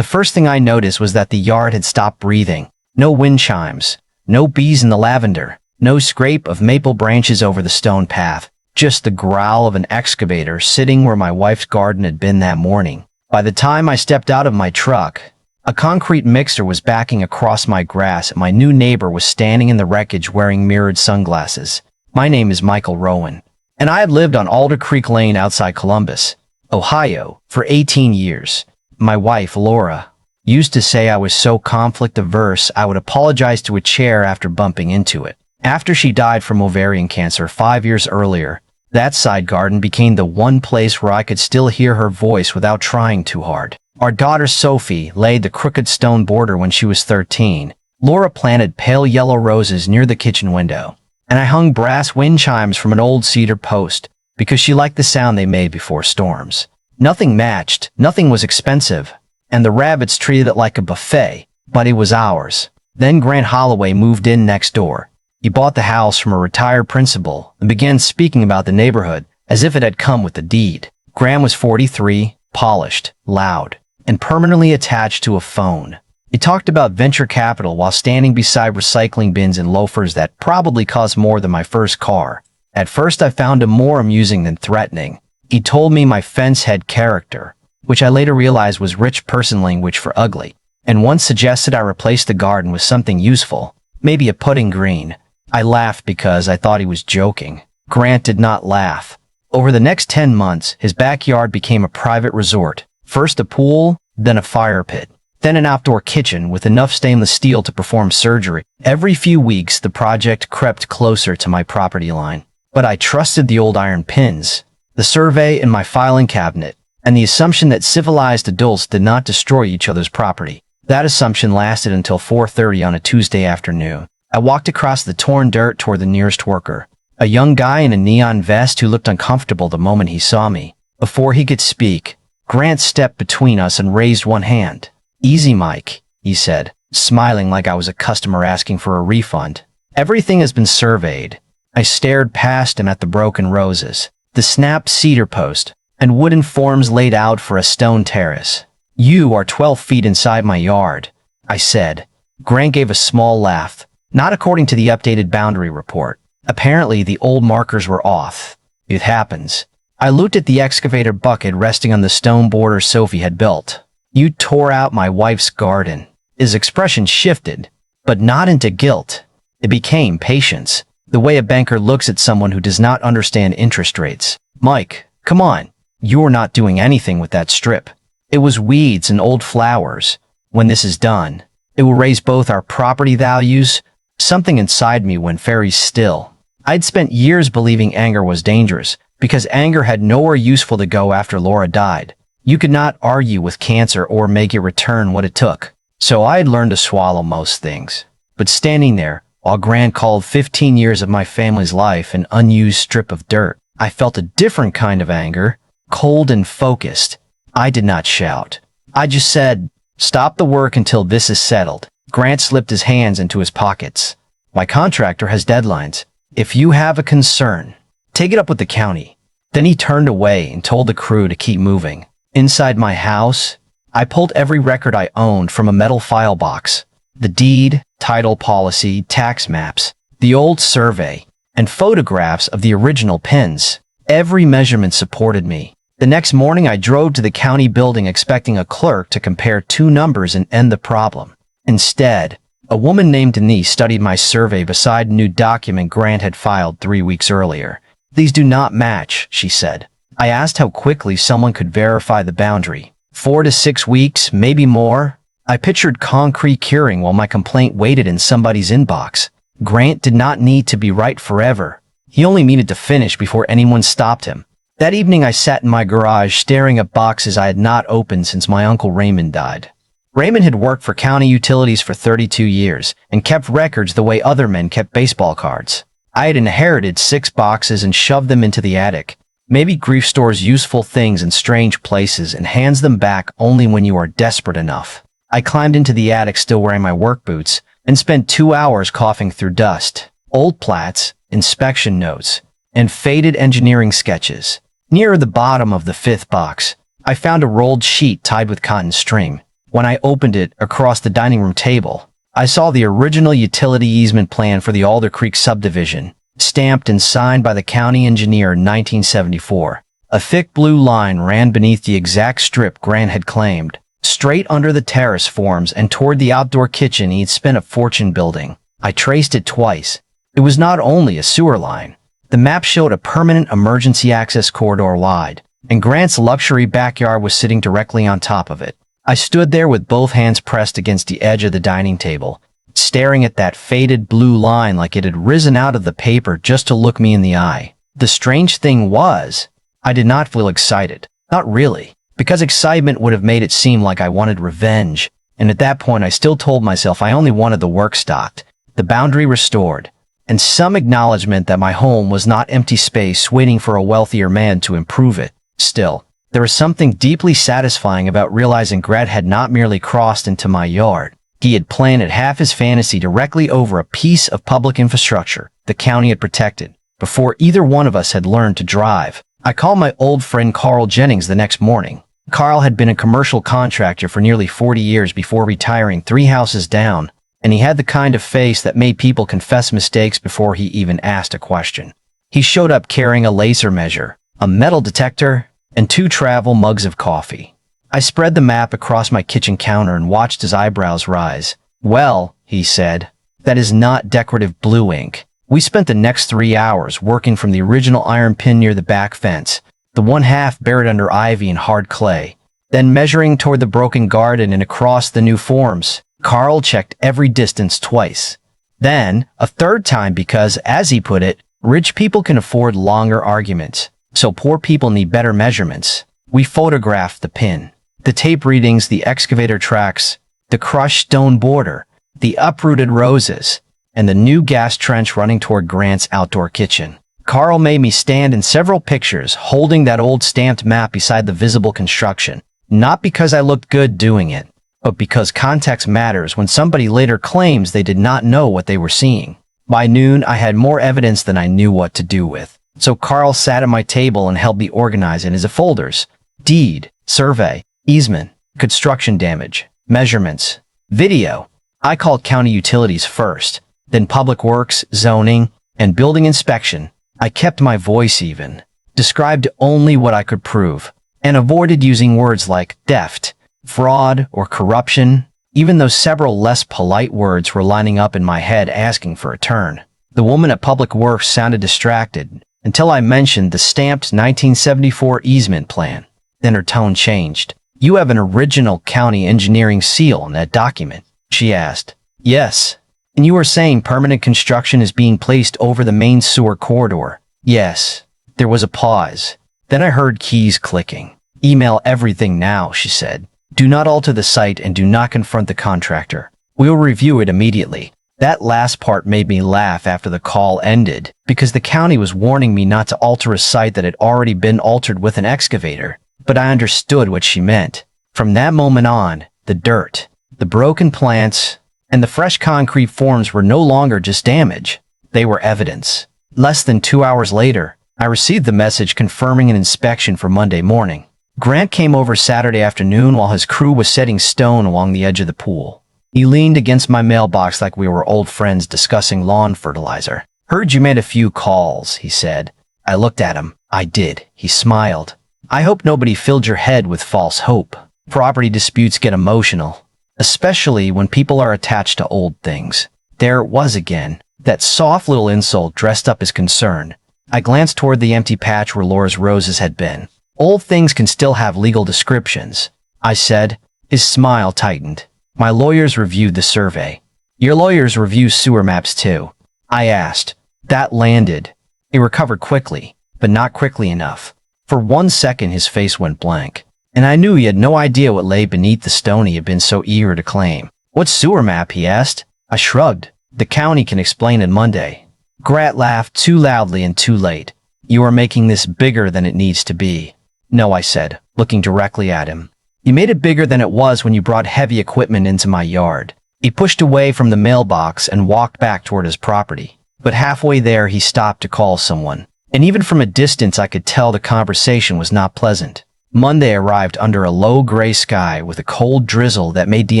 The first thing I noticed was that the yard had stopped breathing. No wind chimes, no bees in the lavender, no scrape of maple branches over the stone path, just the growl of an excavator sitting where my wife's garden had been that morning. By the time I stepped out of my truck, a concrete mixer was backing across my grass and my new neighbor was standing in the wreckage wearing mirrored sunglasses. My name is Michael Rowan, and I had lived on Alder Creek Lane outside Columbus, Ohio, for 18 years. My wife, Laura, used to say I was so conflict-averse I would apologize to a chair after bumping into it. After she died from ovarian cancer 5 years earlier, that side garden became the one place where I could still hear her voice without trying too hard. Our daughter Sophie laid the crooked stone border when she was 13. Laura planted pale yellow roses near the kitchen window, and I hung brass wind chimes from an old cedar post because she liked the sound they made before storms. Nothing matched, nothing was expensive, and the rabbits treated it like a buffet, but it was ours. Then Grant Holloway moved in next door. He bought the house from a retired principal and began speaking about the neighborhood as if it had come with the deed. Grant was 43, polished, loud, and permanently attached to a phone. He talked about venture capital while standing beside recycling bins and loafers that probably cost more than my first car. At first I found him more amusing than threatening. He told me my fence had character, which I later realized was rich person language for ugly, and once suggested I replace the garden with something useful, maybe a putting green. I laughed because I thought he was joking. Grant did not laugh. Over the next 10 months, his backyard became a private resort. First a pool, then a fire pit, then an outdoor kitchen with enough stainless steel to perform surgery. Every few weeks, the project crept closer to my property line. But I trusted the old iron pins, the survey in my filing cabinet, and the assumption that civilized adults did not destroy each other's property. That assumption lasted until 4:30 on a Tuesday afternoon. I walked across the torn dirt toward the nearest worker, a young guy in a neon vest who looked uncomfortable the moment he saw me. Before he could speak, Grant stepped between us and raised one hand. "Easy, Mike," he said, smiling like I was a customer asking for a refund. "Everything has been surveyed." I stared past him at the broken roses, the snapped cedar post, and wooden forms laid out for a stone terrace. "You are 12 feet inside my yard," I said. Grant gave a small laugh. "Not according to the updated boundary report. Apparently the old markers were off. It happens." I looked at the excavator bucket resting on the stone border Sophie had built. "You tore out my wife's garden." His expression shifted, but not into guilt. It became patience, the way a banker looks at someone who does not understand interest rates. "Mike, come on. You're not doing anything with that strip. It was weeds and old flowers. When this is done, it will raise both our property values." Something inside me went very still. I'd spent years believing anger was dangerous, because anger had nowhere useful to go after Laura died. You could not argue with cancer or make it return what it took. So I had learned to swallow most things. But standing there, while Grant called 15 years of my family's life an unused strip of dirt, I felt a different kind of anger, cold and focused. I did not shout. I just said, "Stop the work until this is settled." Grant slipped his hands into his pockets. "My contractor has deadlines. If you have a concern, take it up with the county." Then he turned away and told the crew to keep moving. Inside my house, I pulled every record I owned from a metal file box. The deed, title policy, tax maps, the old survey, and photographs of the original pins. Every measurement supported me. The next morning I drove to the county building expecting a clerk to compare two numbers and end the problem. Instead, a woman named Denise studied my survey beside a new document Grant had filed 3 weeks earlier. "These do not match," she said. I asked how quickly someone could verify the boundary. 4 to 6 weeks, maybe more. I pictured concrete curing while my complaint waited in somebody's inbox. Grant did not need to be right forever. He only needed to finish before anyone stopped him. That evening I sat in my garage staring at boxes I had not opened since my Uncle Raymond died. Raymond had worked for county utilities for 32 years and kept records the way other men kept baseball cards. I had inherited 6 boxes and shoved them into the attic. Maybe grief stores useful things in strange places and hands them back only when you are desperate enough. I climbed into the attic still wearing my work boots and spent 2 hours coughing through dust, old plats, inspection notes, and faded engineering sketches. Near the bottom of the 5th box, I found a rolled sheet tied with cotton string. When I opened it across the dining room table, I saw the original utility easement plan for the Alder Creek subdivision, stamped and signed by the county engineer in 1974. A thick blue line ran beneath the exact strip Grant had claimed, straight under the terrace forms and toward the outdoor kitchen he'd spent a fortune building. I traced it twice. It was not only a sewer line. The map showed a permanent emergency access corridor wide, and Grant's luxury backyard was sitting directly on top of it. I stood there with both hands pressed against the edge of the dining table, staring at that faded blue line like it had risen out of the paper just to look me in the eye. The strange thing was, I did not feel excited. Not really, because excitement would have made it seem like I wanted revenge, and at that point I still told myself I only wanted the work stopped, the boundary restored, and some acknowledgement that my home was not empty space waiting for a wealthier man to improve it. Still, there was something deeply satisfying about realizing Grant had not merely crossed into my yard. He had planted half his fantasy directly over a piece of public infrastructure the county had protected, before either one of us had learned to drive. I called my old friend Carl Jennings the next morning. Carl had been a commercial contractor for nearly 40 years before retiring 3 houses down, and he had the kind of face that made people confess mistakes before he even asked a question. He showed up carrying a laser measure, a metal detector, and 2 travel mugs of coffee. I spread the map across my kitchen counter and watched his eyebrows rise. "Well," he said, "that is not decorative blue ink." We spent the next 3 hours working from the original iron pin near the back fence, the one half buried under ivy and hard clay, then measuring toward the broken garden and across the new forms. Carl checked every distance twice. Then, a third time because, as he put it, rich people can afford longer arguments, so poor people need better measurements. We photographed the pin, the tape readings, the excavator tracks, the crushed stone border, the uprooted roses, and the new gas trench running toward Grant's outdoor kitchen. Carl made me stand in several pictures holding that old stamped map beside the visible construction, not because I looked good doing it, but because context matters when somebody later claims they did not know what they were seeing. By noon, I had more evidence than I knew what to do with. So Carl sat at my table and helped me organize it into folders: deed, survey, easement, construction damage, measurements, video. I called county utilities first, then public works, zoning, and building inspection. I kept my voice even, described only what I could prove, and avoided using words like theft, fraud, or corruption, even though several less polite words were lining up in my head asking for a turn. The woman at Public Works sounded distracted until I mentioned the stamped 1974 easement plan. Then her tone changed. "You have an original county engineering seal on that document?" she asked. "Yes. And you are saying permanent construction is being placed over the main sewer corridor?" "Yes." There was a pause. Then I heard keys clicking. "Email everything now," she said. "Do not alter the site and do not confront the contractor. We will review it immediately." That last part made me laugh after the call ended, because the county was warning me not to alter a site that had already been altered with an excavator. But I understood what she meant. From that moment on, the dirt, the broken plants, and the fresh concrete forms were no longer just damage. They were evidence. Less than 2 hours later, I received the message confirming an inspection for Monday morning. Grant came over Saturday afternoon while his crew was setting stone along the edge of the pool. He leaned against my mailbox like we were old friends discussing lawn fertilizer. "Heard you made a few calls," he said. I looked at him. "I did." He smiled. "I hope nobody filled your head with false hope. Property disputes get emotional, especially when people are attached to old things." There it was again, that soft little insult dressed up as concern. I glanced toward the empty patch where Laura's roses had been. "Old things can still have legal descriptions," I said. His smile tightened. "My lawyers reviewed the survey." "Your lawyers review sewer maps too?" I asked. That landed. He recovered quickly, but not quickly enough. For 1 second his face went blank, and I knew he had no idea what lay beneath the stone he had been so eager to claim. "What sewer map?" he asked. I shrugged. "The county can explain it Monday." Grant laughed too loudly and too late. "You are making this bigger than it needs to be." "No," I said, looking directly at him. "You made it bigger than it was when you brought heavy equipment into my yard." He pushed away from the mailbox and walked back toward his property. But halfway there he stopped to call someone. And even from a distance I could tell the conversation was not pleasant. Monday arrived under a low gray sky with a cold drizzle that made the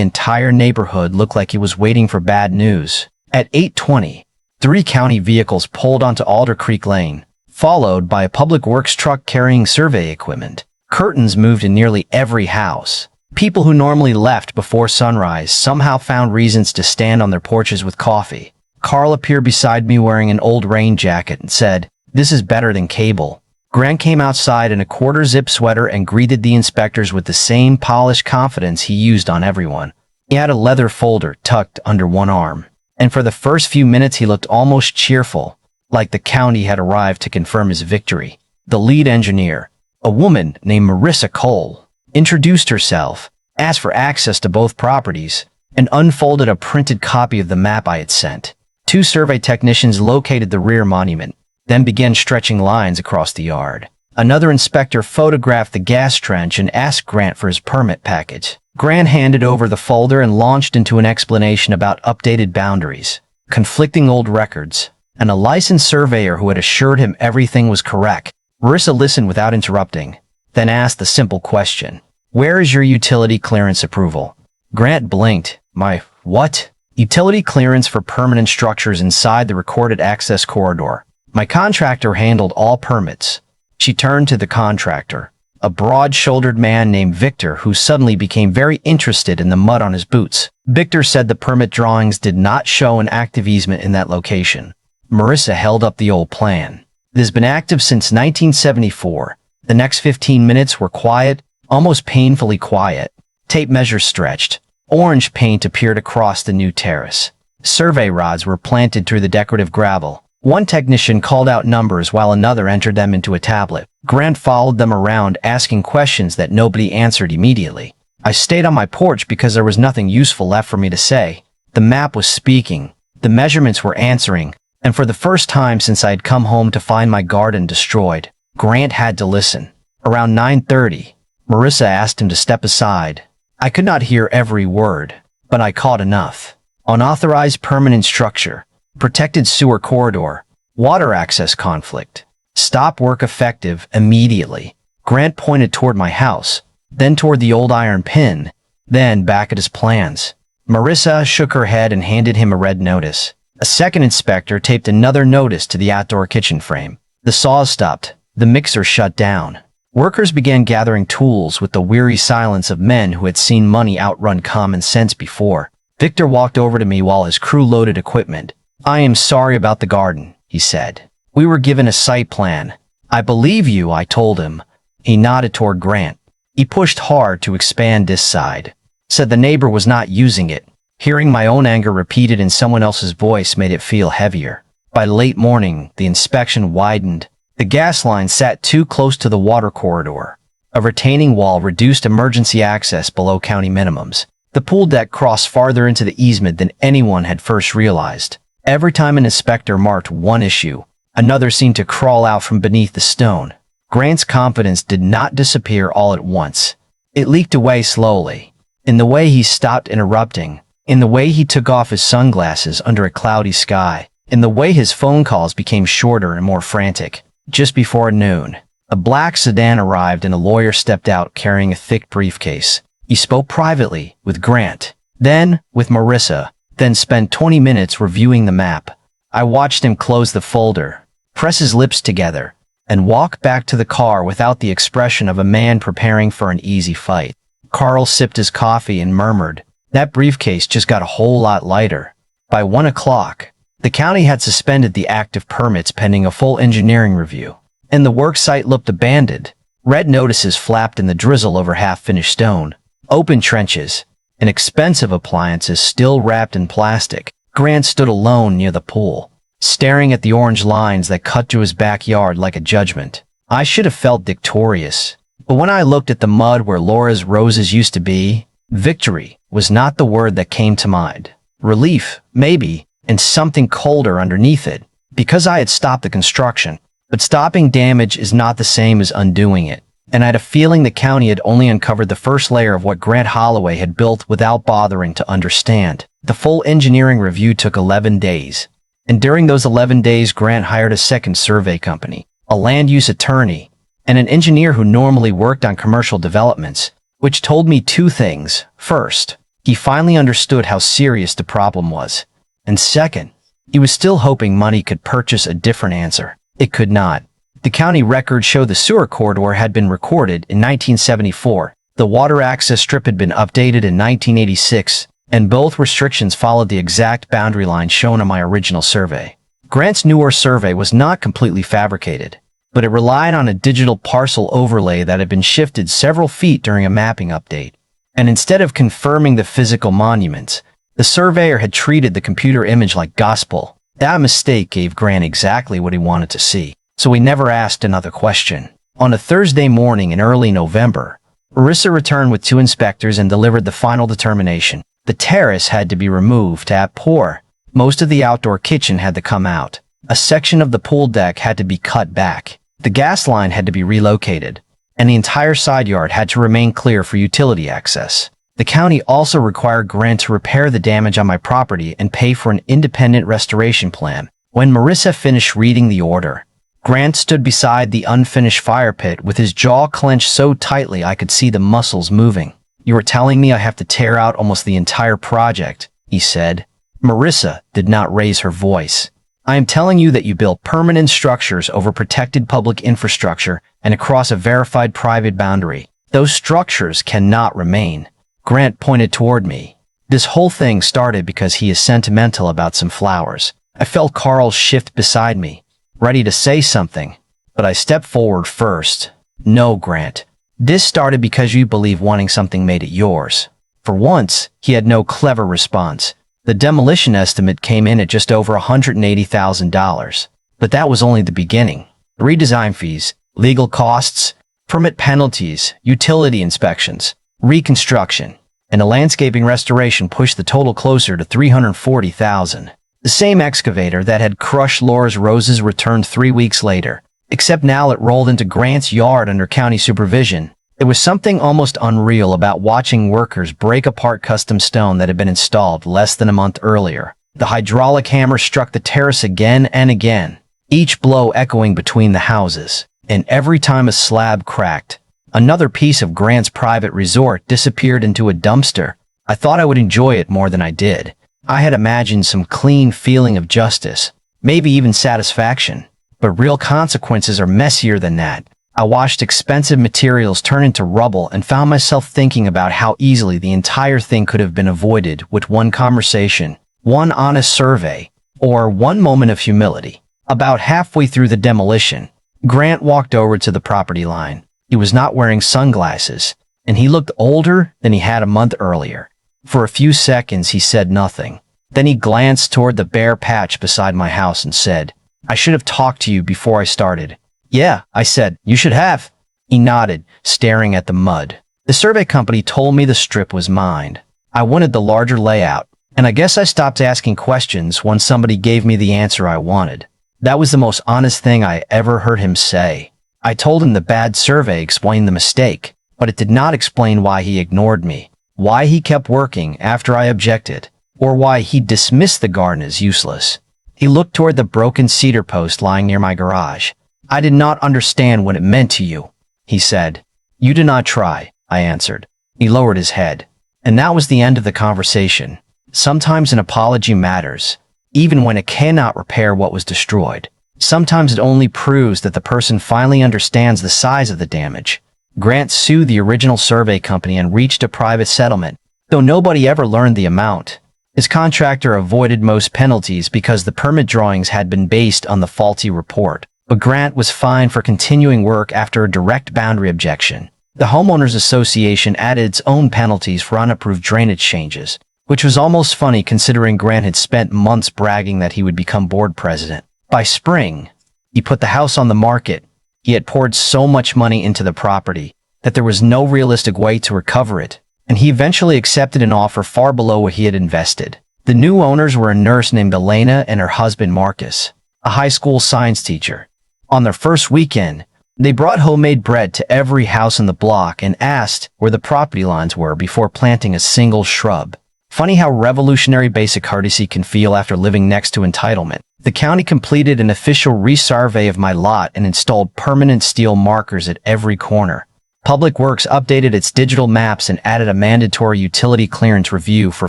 entire neighborhood look like it was waiting for bad news. At 8:20, 3 county vehicles pulled onto Alder Creek Lane, followed by a public works truck carrying survey equipment. Curtains moved in nearly every house. People who normally left before sunrise somehow found reasons to stand on their porches with coffee. Carl appeared beside me wearing an old rain jacket and said, "This is better than cable." Grant came outside in a quarter-zip sweater and greeted the inspectors with the same polished confidence he used on everyone. He had a leather folder tucked under one arm, and for the first few minutes he looked almost cheerful, like the county had arrived to confirm his victory. The lead engineer, a woman named Marissa Cole, introduced herself, asked for access to both properties, and unfolded a printed copy of the map I had sent. 2 survey technicians located the rear monument, then began stretching lines across the yard. Another inspector photographed the gas trench and asked Grant for his permit package. Grant handed over the folder and launched into an explanation about updated boundaries, conflicting old records, and a licensed surveyor who had assured him everything was correct. Marissa listened without interrupting, then asked the simple question, "Where is your utility clearance approval?" Grant blinked. "My what?" "Utility clearance for permanent structures inside the recorded access corridor. My contractor handled all permits." She turned to the contractor, a broad-shouldered man named Victor who suddenly became very interested in the mud on his boots. Victor said the permit drawings did not show an active easement in that location. Marissa held up the old plan. "It has been active since 1974. The next 15 minutes were quiet, almost painfully quiet. Tape measures stretched. Orange paint appeared across the new terrace. Survey rods were planted through the decorative gravel. One technician called out numbers while another entered them into a tablet. Grant followed them around asking questions that nobody answered immediately. I stayed on my porch because there was nothing useful left for me to say. The map was speaking. The measurements were answering. And for the first time since I had come home to find my garden destroyed, Grant had to listen. Around 9:30, Marissa asked him to step aside. I could not hear every word, but I caught enough. Unauthorized permanent structure, protected sewer corridor, water access conflict. Stop work effective immediately. Grant pointed toward my house, then toward the old iron pin, then back at his plans. Marissa shook her head and handed him a red notice. A second inspector taped another notice to the outdoor kitchen frame. The saws stopped. The mixer shut down. Workers began gathering tools with the weary silence of men who had seen money outrun common sense before. Victor walked over to me while his crew loaded equipment. "I am sorry about the garden," he said. "We were given a site plan." "I believe you," I told him. He nodded toward Grant. He pushed hard to expand this side. Said the neighbor was not using it. Hearing my own anger repeated in someone else's voice made it feel heavier. By late morning, the inspection widened. The gas line sat too close to the water corridor. A retaining wall reduced emergency access below county minimums. The pool deck crossed farther into the easement than anyone had first realized. Every time an inspector marked one issue, another seemed to crawl out from beneath the stone. Grant's confidence did not disappear all at once. It leaked away slowly. In the way he stopped interrupting, in the way he took off his sunglasses under a cloudy sky, in the way his phone calls became shorter and more frantic. Just before noon, a black sedan arrived and a lawyer stepped out carrying a thick briefcase. He spoke privately with Grant, then with Marissa, then spent 20 minutes reviewing the map. I watched him close the folder, press his lips together, and walk back to the car without the expression of a man preparing for an easy fight. Carl sipped his coffee and murmured, "That briefcase just got a whole lot lighter." By 1 o'clock, the county had suspended the active permits pending a full engineering review, and the work site looked abandoned. Red notices flapped in the drizzle over half-finished stone, open trenches, and expensive appliances still wrapped in plastic. Grant stood alone near the pool, staring at the orange lines that cut through his backyard like a judgment. I should have felt victorious, but when I looked at the mud where Laura's roses used to be, victory was not the word that came to mind. Relief, maybe, and something colder underneath it, because I had stopped the construction. But stopping damage is not the same as undoing it, and I had a feeling the county had only uncovered the first layer of what Grant Holloway had built without bothering to understand. The full engineering review took 11 days, and during those 11 days Grant hired a second survey company, a land use attorney, and an engineer who normally worked on commercial developments, which told me two things. First, he finally understood how serious the problem was. And second, he was still hoping money could purchase a different answer. It could not. The county records show the sewer corridor had been recorded in 1974. The water access strip had been updated in 1986, and both restrictions followed the exact boundary line shown on my original survey. Grant's newer survey was not completely fabricated, but it relied on a digital parcel overlay that had been shifted several feet during a mapping update. And instead of confirming the physical monuments, the surveyor had treated the computer image like gospel. That mistake gave Grant exactly what he wanted to see, so he never asked another question. On a Thursday morning in early November, Marissa returned with 2 inspectors and delivered the final determination. The terrace had to be removed to have pour. Most of the outdoor kitchen had to come out. A section of the pool deck had to be cut back. The gas line had to be relocated, and the entire side yard had to remain clear for utility access. The county also required Grant to repair the damage on my property and pay for an independent restoration plan. When Marissa finished reading the order, Grant stood beside the unfinished fire pit with his jaw clenched so tightly I could see the muscles moving. "You are telling me I have to tear out almost the entire project," he said. Marissa did not raise her voice. "I am telling you that you build permanent structures over protected public infrastructure and across a verified private boundary. Those structures cannot remain." Grant pointed toward me. "This whole thing started because he is sentimental about some flowers." I felt Carl shift beside me, ready to say something, but I stepped forward first. "No, Grant. This started because you believe wanting something made it yours." For once, he had no clever response. The demolition estimate came in at just over $180,000. But that was only the beginning. Redesign fees, legal costs, permit penalties, utility inspections, reconstruction, and a landscaping restoration pushed the total closer to $340,000. The same excavator that had crushed Laura's roses returned 3 weeks later, except now it rolled into Grant's yard under county supervision. There was something almost unreal about watching workers break apart custom stone that had been installed less than a month earlier. The hydraulic hammer struck the terrace again and again, each blow echoing between the houses. And every time a slab cracked, another piece of Grant's private resort disappeared into a dumpster. I thought I would enjoy it more than I did. I had imagined some clean feeling of justice, maybe even satisfaction. But real consequences are messier than that. I watched expensive materials turn into rubble and found myself thinking about how easily the entire thing could have been avoided with one conversation, one honest survey, or one moment of humility. About halfway through the demolition, Grant walked over to the property line. He was not wearing sunglasses, and he looked older than he had a month earlier. For a few seconds, he said nothing. Then he glanced toward the bare patch beside my house and said, "I should have talked to you before I started." "Yeah," I said, "you should have." He nodded, staring at the mud. "The survey company told me the strip was mine. I wanted the larger layout, and I guess I stopped asking questions when somebody gave me the answer I wanted." That was the most honest thing I ever heard him say. I told him the bad survey explained the mistake, but it did not explain why he ignored me, why he kept working after I objected, or why he dismissed the garden as useless. He looked toward the broken cedar post lying near my garage. "I did not understand what it meant to you," he said. "You do not try," I answered. He lowered his head. And that was the end of the conversation. Sometimes an apology matters, even when it cannot repair what was destroyed. Sometimes it only proves that the person finally understands the size of the damage. Grant sued the original survey company and reached a private settlement, though nobody ever learned the amount. His contractor avoided most penalties because the permit drawings had been based on the faulty report. But Grant was fined for continuing work after a direct boundary objection. The Homeowners Association added its own penalties for unapproved drainage changes, which was almost funny considering Grant had spent months bragging that he would become board president. By spring, he put the house on the market. He had poured so much money into the property that there was no realistic way to recover it, and he eventually accepted an offer far below what he had invested. The new owners were a nurse named Elena and her husband Marcus, a high school science teacher. On their first weekend, they brought homemade bread to every house in the block and asked where the property lines were before planting a single shrub. Funny how revolutionary basic courtesy can feel after living next to entitlement. The county completed an official resurvey of my lot and installed permanent steel markers at every corner. Public Works updated its digital maps and added a mandatory utility clearance review for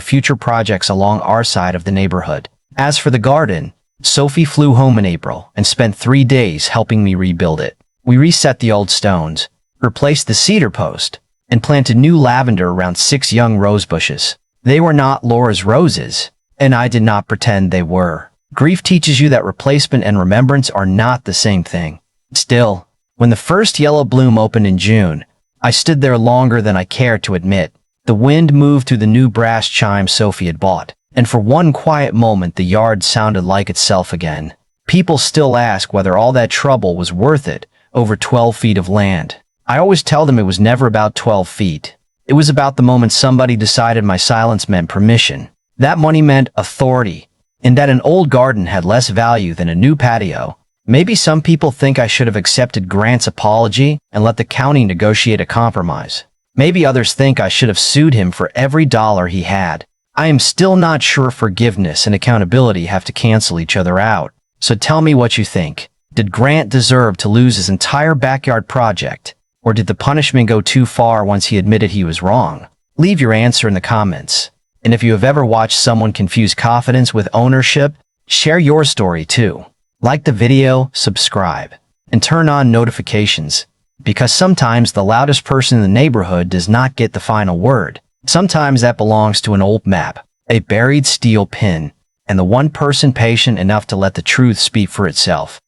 future projects along our side of the neighborhood. As for the garden, Sophie flew home in April and spent 3 days helping me rebuild it. We reset the old stones, replaced the cedar post, and planted new lavender around 6 young rose bushes. They were not Laura's roses, and I did not pretend they were. Grief teaches you that replacement and remembrance are not the same thing. Still, when the first yellow bloom opened in June, I stood there longer than I cared to admit. The wind moved through the new brass chime Sophie had bought, and for one quiet moment the yard sounded like itself again. People still ask whether all that trouble was worth it, over 12 feet of land. I always tell them it was never about 12 feet. It was about the moment somebody decided my silence meant permission. That money meant authority, and that an old garden had less value than a new patio. Maybe some people think I should have accepted Grant's apology and let the county negotiate a compromise. Maybe others think I should have sued him for every dollar he had. I am still not sure forgiveness and accountability have to cancel each other out. So tell me what you think. Did Grant deserve to lose his entire backyard project? Or did the punishment go too far once he admitted he was wrong? Leave your answer in the comments. And if you have ever watched someone confuse confidence with ownership, share your story too. Like the video, subscribe, and turn on notifications, because sometimes the loudest person in the neighborhood does not get the final word. Sometimes that belongs to an old map, a buried steel pin, and the one person patient enough to let the truth speak for itself.